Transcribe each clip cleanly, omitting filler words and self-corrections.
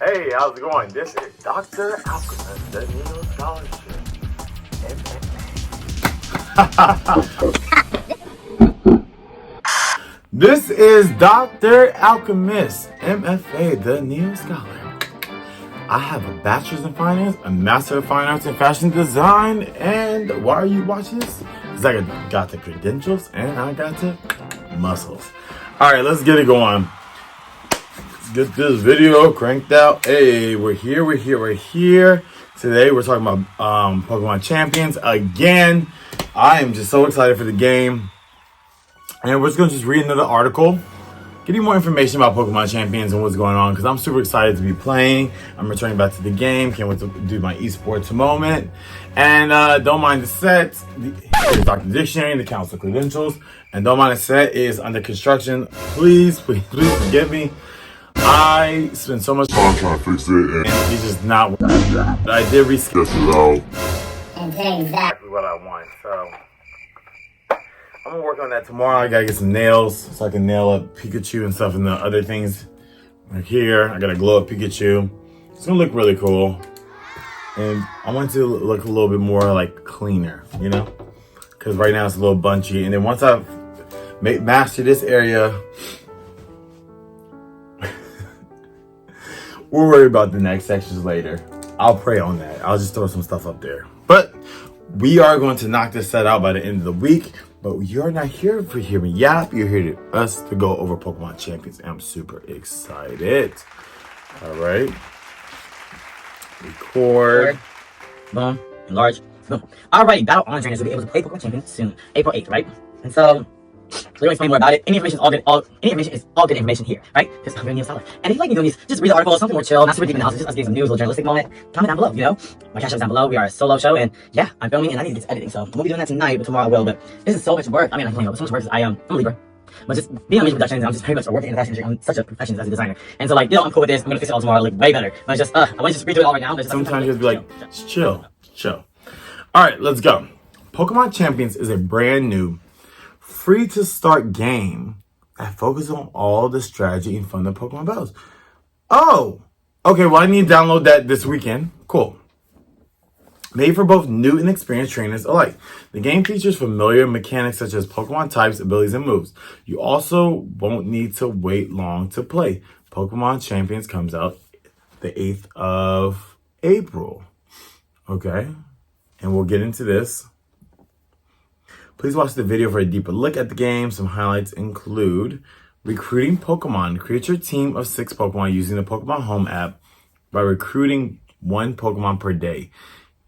Hey, how's it going? This is Dr. Alchemist, the new scholarship. M.F.A. This is Dr. Alchemist, M.F.A, the new scholar. I have a bachelor's in finance, a master of fine arts in fashion design, and why are you watching this? Because I got the credentials and I got the muscles. All right, let's get it going. Get this video cranked out. Hey, we're here. Today we're talking about Pokemon Champions again. I am just so excited for the game. And we're just going to read another article, getting more information about Pokemon Champions and what's going on, because I'm super excited to be playing. I'm returning back to the game. Can't wait to do my esports moment. And don't mind the set. Here's Dr. Dictionary, the council credentials. And don't mind the set is under construction. Please forgive me. I spent so much time trying to fix it, and it's just not what I did reschedule it out. And today exactly what I want. So I'm gonna work on that tomorrow. I gotta get some nails so I can nail up Pikachu and stuff and the other things. Right here, I gotta glow up Pikachu. It's gonna look really cool. And I want it to look a little bit more like cleaner, you know? Because right now it's a little bunchy. And then once I've mastered this area, we'll worry about the next sections later. I'll pray on that. I'll just throw some stuff up there. But we are going to knock this set out by the end of the week. But you're not here to hear me yap. You're here to us to go over Pokemon Champions. And I'm super excited. All right. Record. Boom. Enlarge. Boom. Alrighty, Battle Online trainers will be able to play Pokemon Champions soon, April 8th, right? And so, we're going to explain more about it. Any information is all good. Any information is all good information here, right? Because I'm really a scholar. And if you like me doing these, just read the article, something more chill, not super deep analysis, just us getting some news, a little journalistic moment. Comment down below, you know? My cash is down below. We are a solo show, and yeah, I'm filming and I need to get to editing. So I won't be doing that tonight, but tomorrow I will. But this is so much work. I mean, I'm telling you, so much work. I'm a Libra. But just being on music productions, I'm just pretty much working in the fashion industry. I'm such a perfectionist as a designer. And so, like, I'm cool with this. I'm gonna fix it all tomorrow, like, way better. But it's just, I want to just read through it all right now. But sometimes you have to be like, just chill. All right, let's go. Pokemon Champions is a brand new, free to start game that focuses on all the strategy and fun of Pokemon battles. Oh, okay. Well, I need to download that this weekend. Cool. Made for both new and experienced trainers alike. The game features familiar mechanics such as Pokemon types, abilities, and moves. You also won't need to wait long to play. Pokemon Champions comes out the 8th of April. Okay. And we'll get into this. Please watch the video for a deeper look at the game. Some highlights include recruiting Pokemon. Create your team of 6 Pokemon using the Pokemon Home app by recruiting 1 Pokemon per day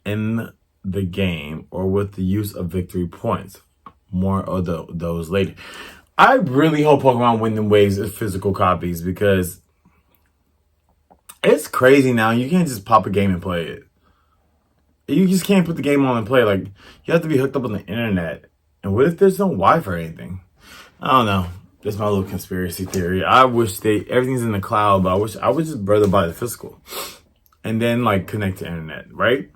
in the game or with the use of victory points. More of those later. I really hope Pokemon win in waves of physical copies because it's crazy now. You can't just pop a game and play it. You just can't put the game on and play. Like, you have to be hooked up on the internet. And what if there's no Wi-Fi or anything? I don't know. That's my little conspiracy theory. I wish everything's in the cloud, but I would just rather buy the physical. And then, like, connect to internet, right?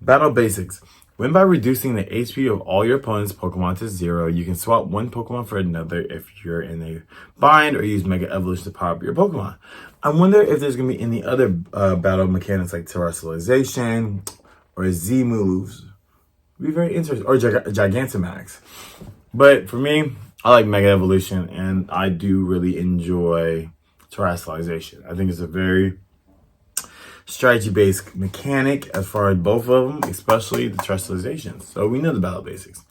Battle basics. Win by reducing the HP of all your opponent's Pokemon to 0. You can swap one Pokemon for another if you're in a bind or use Mega Evolution to power up your Pokemon. I wonder if there's going to be any other battle mechanics like Terrestrialization or Z moves. Be very interesting. Or Gigantamax. But for me, I like Mega Evolution, and I do really enjoy Terrestrialization. I think it's a very strategy-based mechanic as far as both of them, especially the Terrestrialization. So we know the battle basics.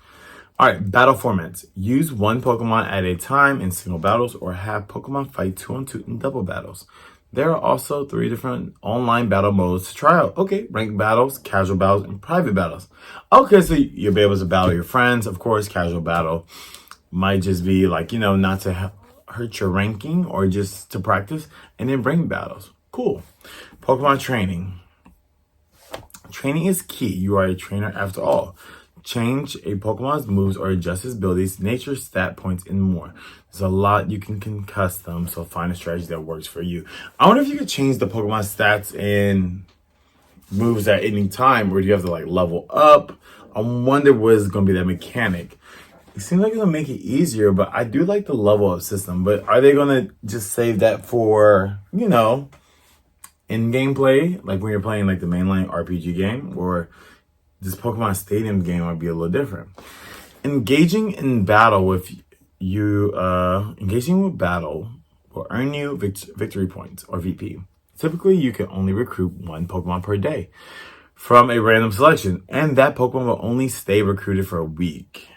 All right, battle formats. Use 1 Pokemon at a time in single battles or have Pokemon fight 2-on-2 in double battles. There are also 3 different online battle modes to try out. Okay, ranked battles, casual battles, and private battles. Okay, so you'll be able to battle your friends. Of course, casual battle might just be like, not to hurt your ranking or just to practice. And then ranked battles. Cool. Pokemon training. Training is key. You are a trainer after all. Change a Pokemon's moves or adjust his abilities, nature, stat points, and more. There's a lot you can custom, so find a strategy that works for you. I wonder if you could change the Pokemon stats and moves at any time, or do you have to like level up? I wonder what is going to be that mechanic. It seems like it'll make it easier, but I do like the level up system. But are they going to just save that for, in-game play, like when you're playing like the mainline RPG game, or this Pokemon Stadium game might be a little different. Engaging with battle will earn you victory points, or VP. Typically, you can only recruit one Pokemon per day from a random selection, and that Pokemon will only stay recruited for a week.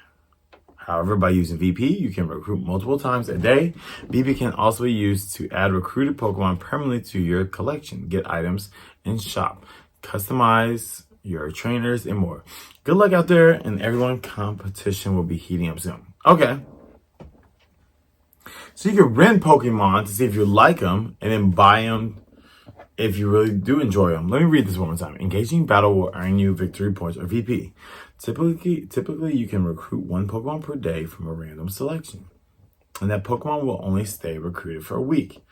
However, by using VP, you can recruit multiple times a day. VP can also be used to add recruited Pokemon permanently to your collection, get items, and shop, customize your trainers, and more. Good luck out there, and everyone, competition will be heating up soon. Okay. So you can rent Pokemon to see if you like them, and then buy them if you really do enjoy them. Let me read this one more time. Engaging battle will earn you victory points, or VP. Typically, you can recruit one Pokemon per day from a random selection, and that Pokemon will only stay recruited for a week.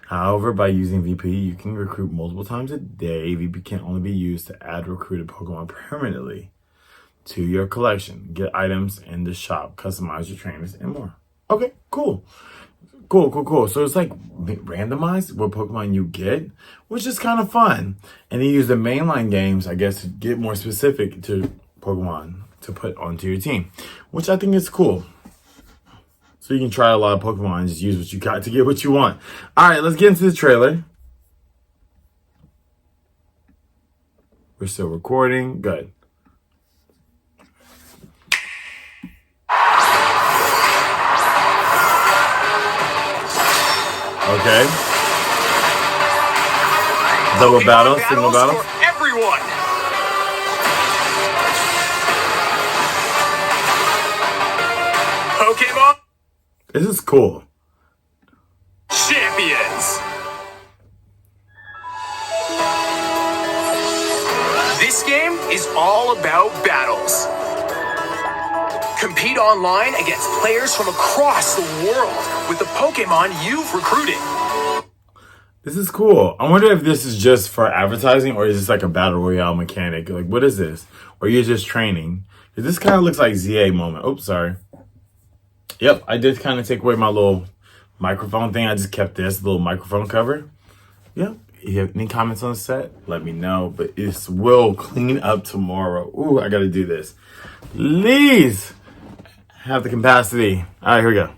However, by using VP, you can recruit multiple times a day. VP can only be used to add recruited Pokemon permanently to your collection, get items in the shop, customize your trainers, and more. Okay, cool. So it's like randomized what Pokemon you get, which is kind of fun. And you use the mainline games, I guess, to get more specific to Pokemon to put onto your team, which I think is cool. So you can try a lot of Pokemon and just use what you got to get what you want. All right, let's get into the trailer. We're still recording. Good. Okay. Double battle, single battle. For everyone. Pokémon This is cool. Champions. This game is all about battles. Compete online against players from across the world with the Pokemon you've recruited. This is cool. I wonder if this is just for advertising, or is this like a battle royale mechanic? Like, what is this? Or you're just training? This kind of looks like ZA moment. Oops, sorry. Yep, I did kind of take away my little microphone thing. I just kept this little microphone cover. Yep. If you have any comments on the set, let me know. But it will clean up tomorrow. Ooh, I got to do this. Please have the capacity. All right, here we go.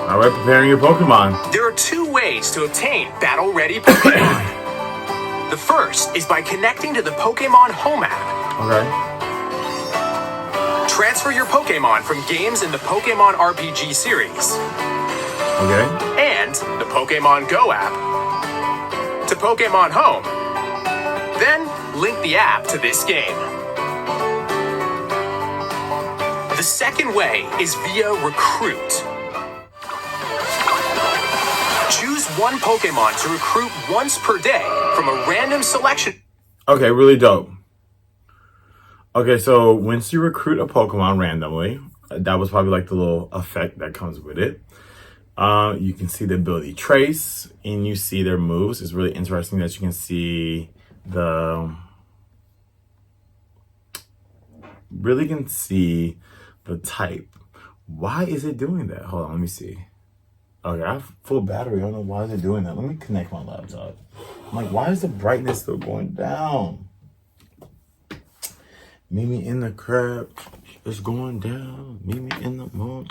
All right, preparing your Pokemon. There are two ways to obtain battle-ready Pokemon. The first is by connecting to the Pokémon Home app. Okay. Transfer your Pokemon from games in the Pokemon RPG series Okay. and the Pokemon Go app to Pokemon Home. Then link the app to this game. The second way is via Recruit. Choose one Pokemon to recruit once per day from a random selection. Okay, really dope. Okay, so once you recruit a Pokemon randomly, that was probably like the little effect that comes with it. You can see the ability trace, and you see their moves. It's really interesting that you can see the type. Why is it doing that? Hold on, let me see. Okay, I have full battery. I don't know why is it doing that. Let me connect my laptop. I'm like, why is the brightness still going down? Meet me in the crab. It's going down. Meet me in the moon.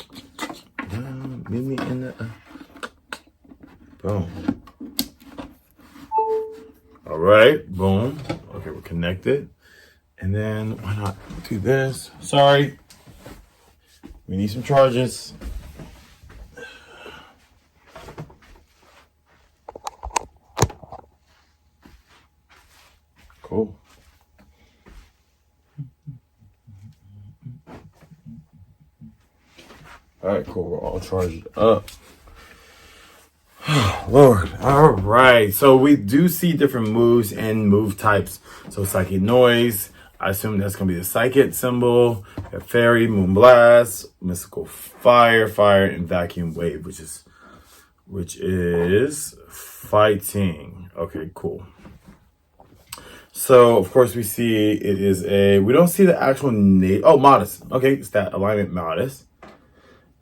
Down. Meet me in the... Boom. All right. Boom. Okay, we're connected. And then why not do this? Sorry. We need some charges. Cool. All right, cool. We're all charged up. Lord. All right. So we do see different moves and move types. So Psychic Noise. I assume that's going to be the Psychic symbol. We have Fairy, Moonblast, Mystical Fire, and Vacuum Wave, which is fighting. Okay, cool. So, of course, we see it is we don't see the actual name. Oh, Modest. Okay, it's that alignment Modest.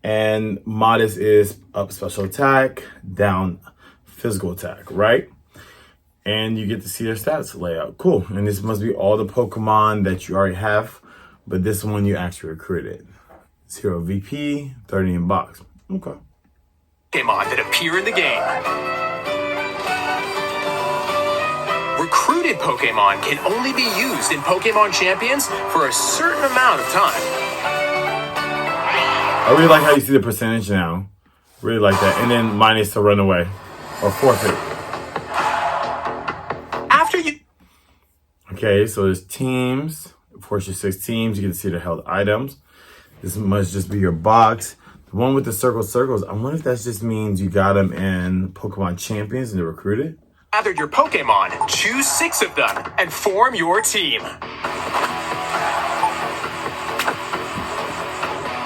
And modest is up special attack, down physical attack, right? And you get to see their stats layout. Cool. And this must be all the Pokemon that you already have, but this one you actually recruited. 0 VP, 30 in box. Okay. Pokemon that appear in the game. Recruited Pokemon can only be used in Pokemon Champions for a certain amount of time. I really like how you see the percentage now. Really like that. And then minus to run away or forfeit. After you... Okay, so there's teams. Of course, your 6 teams. You can see the held items. This must just be your box. The one with the circles, I wonder if that just means you got them in Pokemon Champions and they're recruited. Gathered your Pokemon, choose 6 of them, and form your team.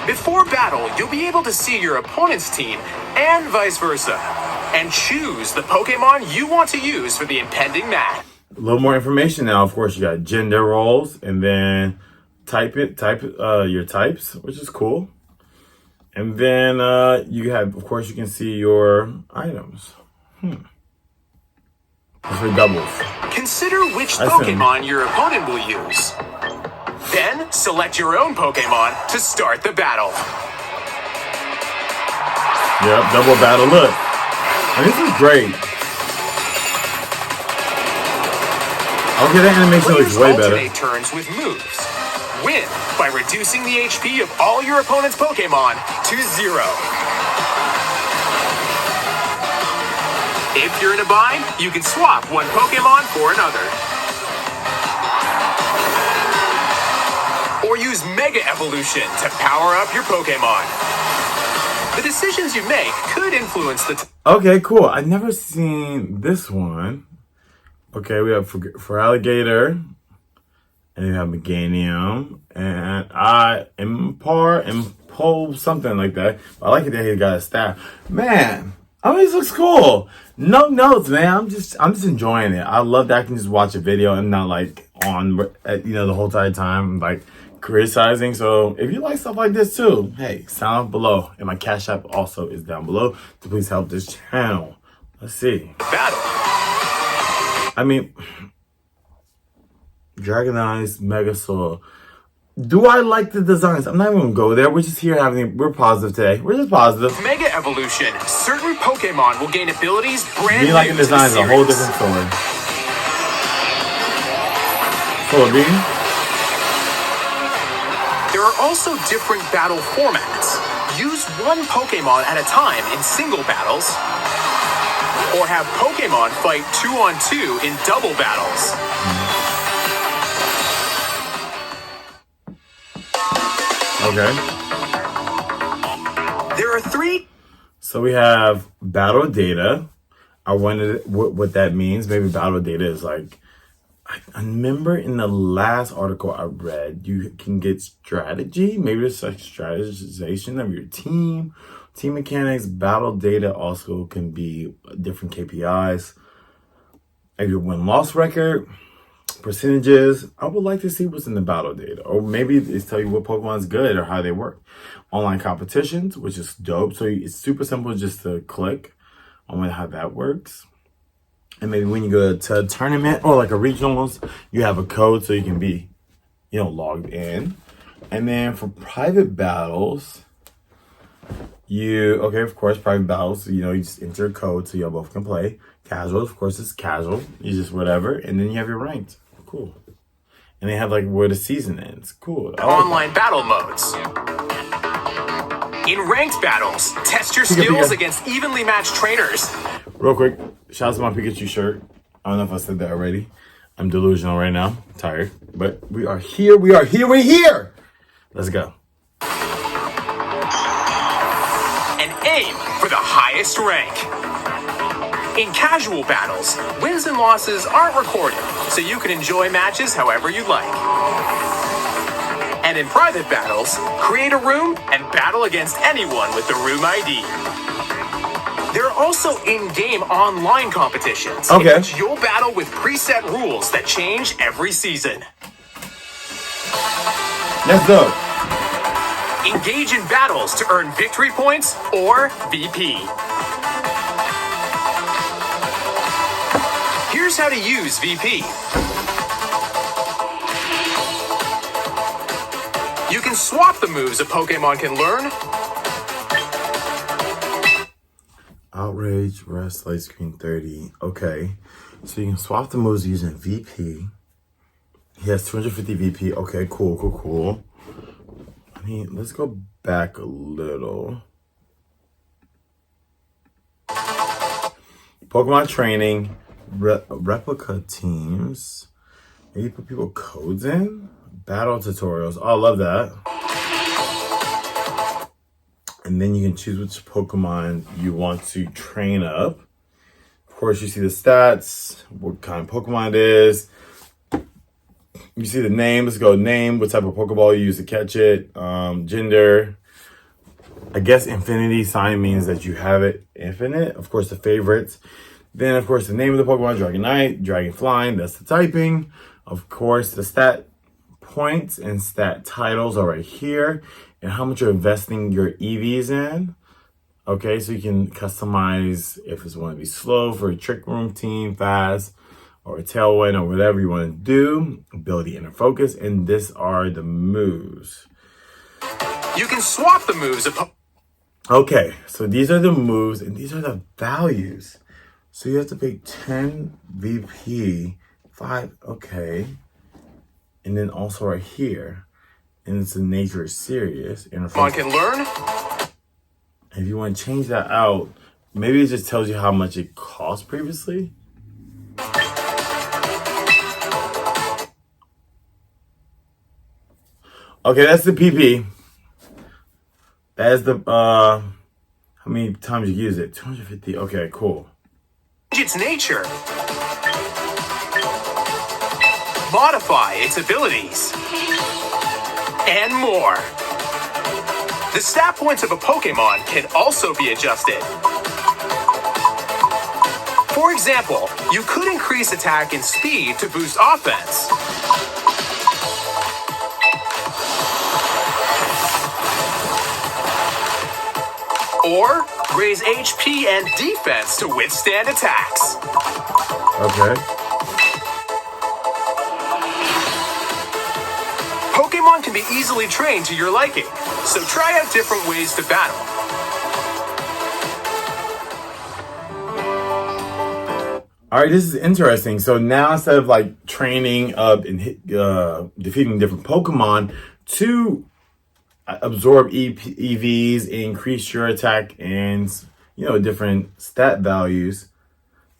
Before battle, you'll be able to see your opponent's team and vice versa, and choose the Pokemon you want to use for the impending match. A little more information now. Of course, you got gender roles, and then type your types, which is cool. And then you have, of course, you can see your items. For doubles. Consider which Pokemon your opponent will use. Then, select your own Pokemon to start the battle. Yep, double battle. Look. And this is great. Okay, that animation looks way better. Alternate turns with moves. Win by reducing the HP of all your opponent's Pokemon to 0. If you're in a bind, you can swap one Pokemon for another. Or use Mega Evolution to power up your Pokemon. The decisions you make could influence the... Okay, cool. I've never seen this one. Okay, we have for Alligator. And you have Meganium. And M.F.A, something like that. I like it that he got a staff. Man, I mean, this looks cool. No notes, man. I'm just enjoying it. I love that I can just watch a video and not like on, the whole entire time, like criticizing. So if you like stuff like this too, hey, sound off below. And my Cash App also is down below to please help this channel. Let's see. Battle. I mean, Dragonite, Megasaur. Do I like the designs? I'm not even gonna go there. We're just here we're positive today. We're just positive. Mega Evolution. Certain Pokemon will gain abilities brand Me liking new designs to the is a whole series. different story. Solar Beam. There are also different battle formats. Use one Pokemon at a time in single battles, or have Pokemon fight 2-on-2 in double battles. Okay. There are 3. So we have battle data. I wondered what that means. Maybe battle data is like, I remember in the last article I read, you can get strategy. Maybe it's like strategization of your team. Team mechanics, battle data also can be different KPIs. Maybe your win-loss record, percentages. I would like to see what's in the battle data. Or maybe it's tell you what Pokemon's good or how they work. Online competitions, which is dope. So it's super simple just to click on how that works. And maybe when you go to a tournament or like a regionals, you have a code so you can be, logged in. And then for private battles, of course, private battles, you just enter a code so y'all both can play. Casual, of course, it's casual. You just whatever. And then you have your ranked. Cool. And they have like where the season ends. Cool. Online battle modes. In ranked battles, test your skills against evenly matched trainers. Real quick, shout out to my Pikachu shirt. I don't know if I said that already. I'm delusional right now. I'm tired. But we are here. We're here. Let's go. And aim for the highest rank. In casual battles, wins and losses aren't recorded, so you can enjoy matches however you like. And in private battles, create a room and battle against anyone with the room ID. There are also in-game online competitions in which you'll battle with preset rules that change every season. Let's go. In engage in battles to earn victory points or VP. Here's how to use VP. You can swap the moves a Pokemon can learn. Outrage, rest, light screen 30. Okay. So you can swap the moves using VP. He has 250 VP. Okay, cool. I mean, let's go back a little. Pokemon training, replica teams. Maybe put people codes in. Battle tutorials. Oh, I love that. And then you can choose which Pokemon you want to train up. Of course, you see the stats, what kind of Pokemon it is. You see the name. Let's go name, what type of Pokeball you use to catch it. Gender. I guess infinity sign means that you have it infinite. Of course, the favorites. Then, of course, the name of the Pokemon, Dragonite, Dragon Flying, that's the typing. Of course, the stat points and stat titles are right here. And how much you're investing your EVs in. Okay, so you can customize if it's want to be slow for a Trick Room team, fast, or a Tailwind, or whatever you want to do. Ability, inner focus, and this are the moves. You can swap the moves. Okay, so these are the moves, and these are the values. So you have to pay 10 VP, 5, okay. And then also right here. And it's the nature is serious. Pokemon can learn. If you want to change that out, maybe it just tells you how much it cost previously. Okay, that's the PP. That's the how many times you use it? 250. Okay, cool. Its nature. Modify its abilities. And more. The stat points of a Pokemon can also be adjusted. For example, you could increase attack and speed to boost offense. Or raise HP and defense to withstand attacks. Okay. Pokemon can be easily trained to your liking, so try out different ways to battle. All right, this is interesting. So now instead of like training up and defeating different Pokemon to absorb EVs, increase your attack and, different stat values,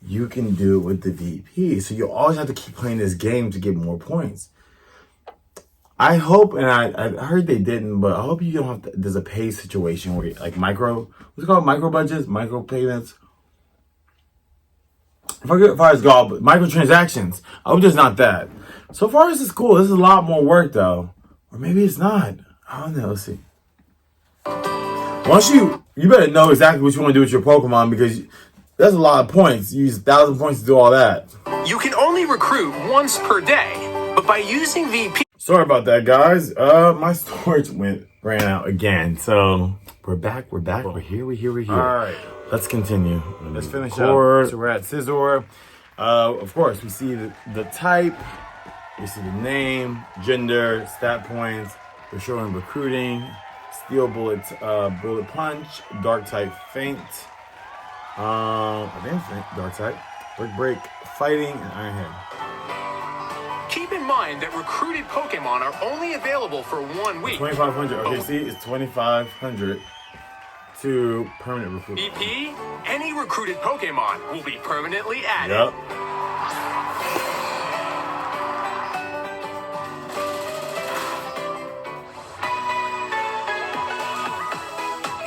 you can do it with the VP. So you always have to keep playing this game to get more points. I hope, and I heard they didn't, but I hope you don't have to, there's a pay situation where like what's it called? Micro budgets, micro payments. As far as go, but microtransactions. I hope there's not that. So far, this is cool. This is a lot more work though. Or maybe it's not. I don't know. Let's see. Once you better know exactly what you want to do with your Pokemon because that's a lot of points. You use 1,000 points to do all that. You can only recruit once per day, but by using VP... Sorry about that, guys. My storage ran out again. So we're back. We're here. All right. Let's continue. Let's finish up. So we're at Scizor. Of course, we see the type. We see the name, gender, stat points. We're showing recruiting, steel bullet punch, dark type feint. I think feint, dark type. Brick break, fighting, and iron head. Keep in mind that recruited Pokemon are only available for 1 week. 2,500. Okay, see, it's 2,500 to permanent recruit. VP, any recruited Pokemon will be permanently added. Yep.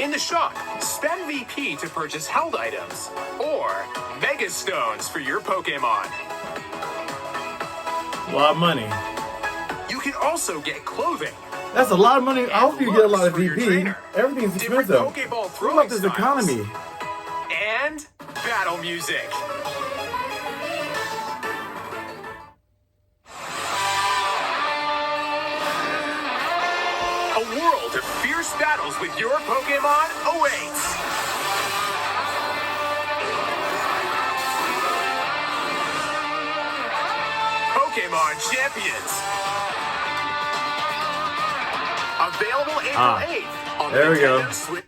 In the shop, spend VP to purchase held items or Mega Stones for your Pokemon. A lot of money. You can also get clothing. That's a lot of money. I hope you get a lot of for your VP. trainer. Everything's Different expensive. Pokeball What throwing about this styles. economy? And battle music. A world of fierce fierce battles with your Pokemon awaits. Pokémon Champions. Available April 8th on there the we go. Nintendo Switch.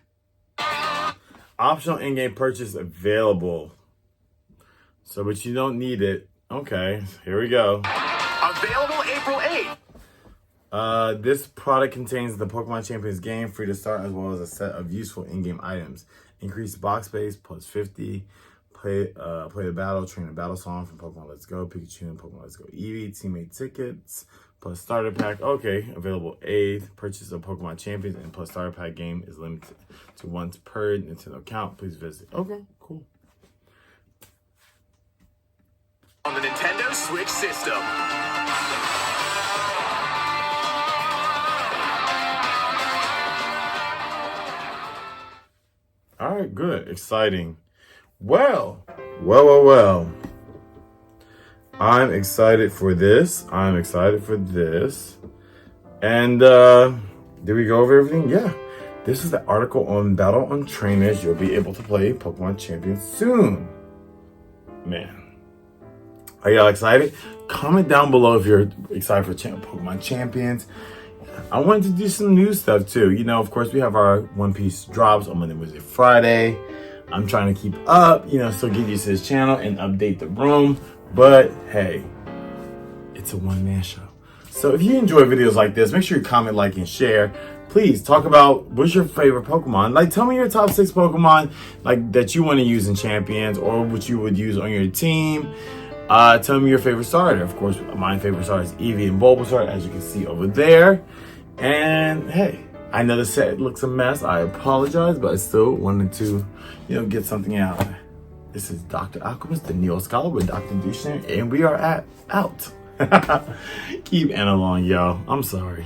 Optional in-game purchase available. So, but you don't need it. Okay, here we go. Available April 8th. This product contains the Pokemon Champions game, free to start, as well as a set of useful in-game items. Increased box space, plus 50. Play the battle, train a battle song from Pokemon Let's Go, Pikachu and Pokemon Let's Go Eevee, teammate tickets, plus starter pack. Okay, available 8th. Purchase of Pokemon Champions and plus starter pack game is limited to once per Nintendo account. Please visit. Okay, cool. On the Nintendo Switch system. All right, good, exciting. Well. I'm excited for this. And did we go over everything? Yeah. This is the article on Battle on Trainers. You'll be able to play Pokemon Champions soon. Man. Are y'all excited? Comment down below if you're excited for Pokemon Champions. I wanted to do some new stuff too. You know, of course, we have our One Piece drops on Monday, Wednesday, Friday. I'm trying to keep up, you know, so get used to this channel and update the room. But hey, it's a one-man show. So if you enjoy videos like this, make sure you comment, like, and share. Please talk about what's your favorite Pokemon. Like, tell me your top 6 Pokemon like that you want to use in Champions or what you would use on your team. Tell me your favorite starter. Of course, my favorite starter is Eevee and Bulbasaur, as you can see over there. And hey, I know the set looks a mess. I apologize, but I still wanted to, you know, get something out. This is Dr. Alchemist, the Neo Scholar with Dr. Dictionary, and we are out. Keep analog, y'all. I'm sorry.